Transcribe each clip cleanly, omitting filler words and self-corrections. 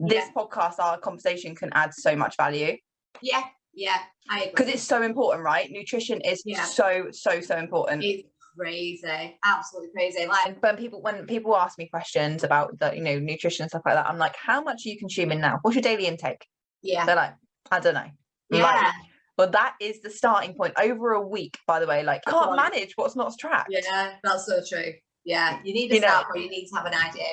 this podcast, our conversation can add so much value. Yeah, I agree. Because it's so important, right? Nutrition is so important. It's crazy, absolutely crazy. Like when people ask me questions about the, nutrition and stuff like that, I'm like, how much are you consuming now? What's your daily intake? Yeah. They're like, I don't know. Yeah. Like, well, that is the starting point. Over a week, by the way, like, can't manage what's not tracked. Yeah, that's so true. Yeah, you need to start, or you need to have an idea.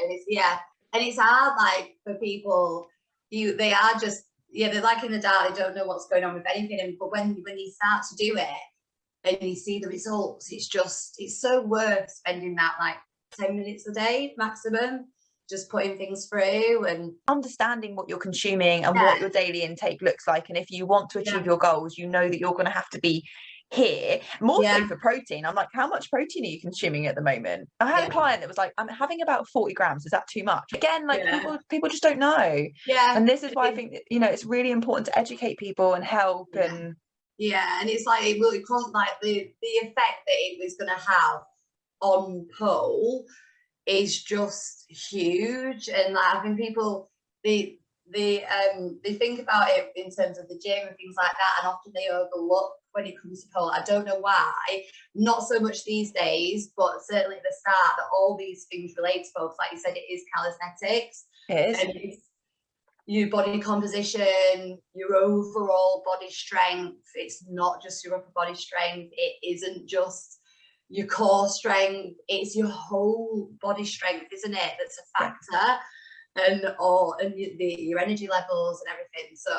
And it's hard, like, for people. They are just they're like in the dark. They don't know what's going on with anything. But when you start to do it and you see the results, it's so worth spending that like 10 minutes a day maximum, just putting things through and understanding what you're consuming and what your daily intake looks like. And if you want to achieve your goals, you know that you're going to have to be here. More so for protein. I'm like, how much protein are you consuming at the moment? I had a client that was like, I'm having about 40 grams. Is that too much? Again, like people just don't know. And this is why I think that, it's really important to educate people and help. And it's like it will like the effect that it was going to have on whole is just huge. And like I think people they think about it in terms of the gym and things like that, and often they overlook when it comes to pole. I don't know why, not so much these days, but certainly at the start, that all these things relate to both. Like you said, it is calisthenics. It is. And it's your body composition, your overall body strength. It's not just your upper body strength. It isn't just your core strength. It's your whole body strength, isn't it? That's a factor. And your energy levels and everything. So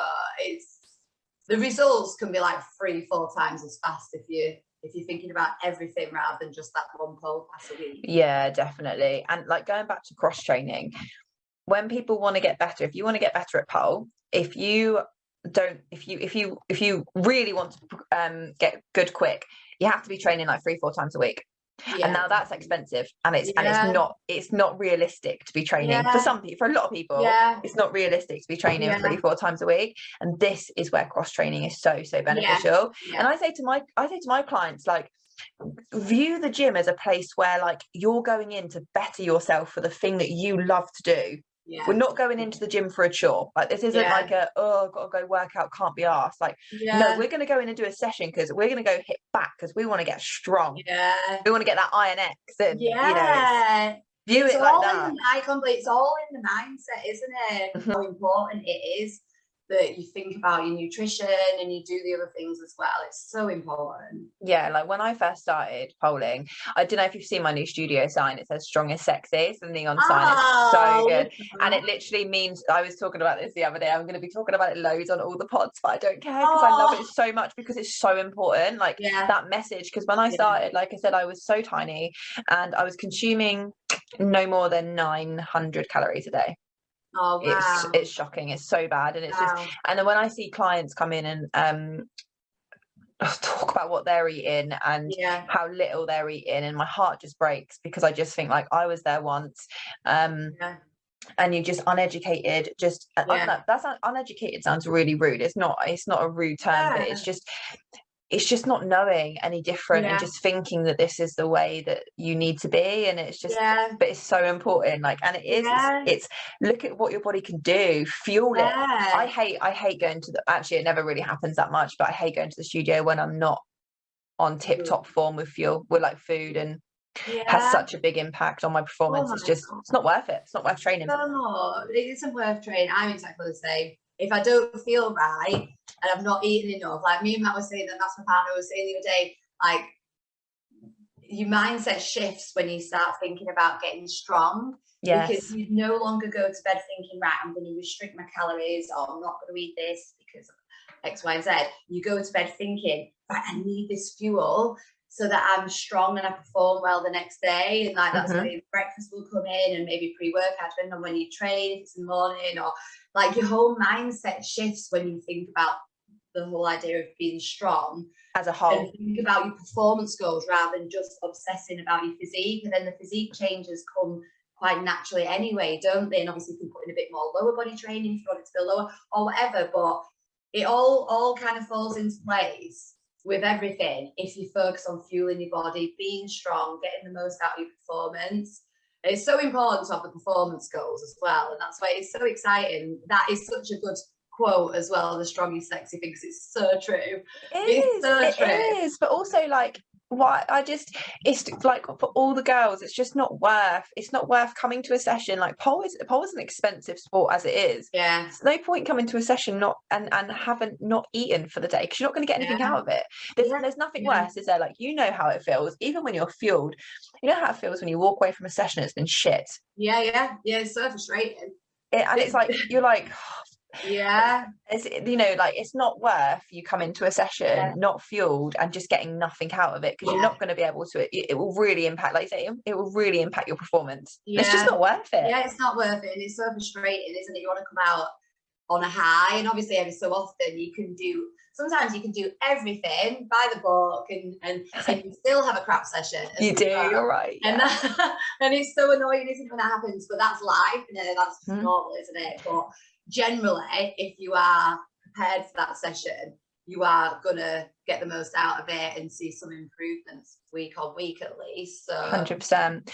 the results can be like 3-4 times as fast if you're thinking about everything rather than just that one pole pass a week. Yeah, definitely. And like going back to cross training, when people want to get better, if you want to get better at pole, if you really want to get good quick, you have to be training like 3-4 times a week. And now that's expensive, and it's not realistic to be training for a lot of people. It's not realistic to be training 3-4 times a week, and this is where cross training is so beneficial. And I say to my clients, like, view the gym as a place where like you're going in to better yourself for the thing that you love to do. We're not going into the gym for a chore. Like, this isn't like I've got to go work out, can't be arsed. Like, no, we're going to go in and do a session because we're going to go hit back because we want to get strong. We want to get that Iron X. And, view it like that. It's all in the mindset, isn't it? How important it is that you think about your nutrition and you do the other things as well. It's so important. Yeah, like when I first started polling, I don't know if you've seen my new studio sign. It says "Strong is sexy." It's the neon sign. It's so good, and it literally means. I was talking about this the other day. I'm going to be talking about it loads on all the pods, but I don't care because I love it so much because it's so important. Like that message. Because when I started, like I said, I was so tiny, and I was consuming no more than 900 calories a day. Oh, wow. It's shocking. It's so bad. And it's just, and then when I see clients come in and talk about what they're eating and how little they're eating, and my heart just breaks because I just think like I was there once. And you're just uneducated, that's uneducated sounds really rude. It's not a rude term, but it's just not knowing any different and just thinking that this is the way that you need to be. And it's just but it's so important, like, and it is it's look at what your body can do, fuel it. I hate going to actually it never really happens that much, but I hate going to the studio when I'm not on tip-top form with like food, and has such a big impact on my performance. It's not worth it. It's not worth training. No, it isn't worth training. I'm exactly the same. If I don't feel right and I've not eaten enough, like me and Matt was saying, that's my partner was saying the other day, like your mindset shifts when you start thinking about getting strong. Because you no longer go to bed thinking, right, I'm going to restrict my calories, or I'm not going to eat this because X, Y, and Z. You go to bed thinking, right, I need this fuel so that I'm strong and I perform well the next day. And like that's where breakfast will come in, and maybe pre-workout, depending on when you train, if it's in the morning, or like your whole mindset shifts when you think about the whole idea of being strong as a whole. And think about your performance goals rather than just obsessing about your physique. And then the physique changes come quite naturally anyway, don't they? And obviously you can put in a bit more lower body training if you want it to go lower or whatever, but it all kind of falls into place with everything if you focus on fueling your body, being strong, getting the most out of your performance. It's so important to have the performance goals as well, and that's why it's so exciting. That is such a good quote as well. The strong is sexy thing, because it's so true. It is, but also like what I just, it's like for all the girls, it's just not worth coming to a session. Like pole is an expensive sport as it is. Yeah, there's no point coming to a session not and haven't not eaten for the day, because you're not going to get anything out of it. There's nothing worse, is there? Like, you know how it feels even when you're fueled. You know how it feels when you walk away from a session, it's been shit. It's so frustrating. And it's like, you're like, it's, you know, like, it's not worth you coming to a session not fueled and just getting nothing out of it, because you're not going to be able to, it will really impact, like you say, it will really impact your performance. It's just not worth it. It's not worth it, and it's so frustrating, isn't it? You want to come out on a high, and obviously every so often sometimes you can do everything by the book and you still have a crap session. You do, you're right. And and it's so annoying, isn't it, when that happens? But that's life, that's normal, isn't it? But generally, if you are prepared for that session, you are gonna get the most out of it and see some improvements week on week at least. So 100%.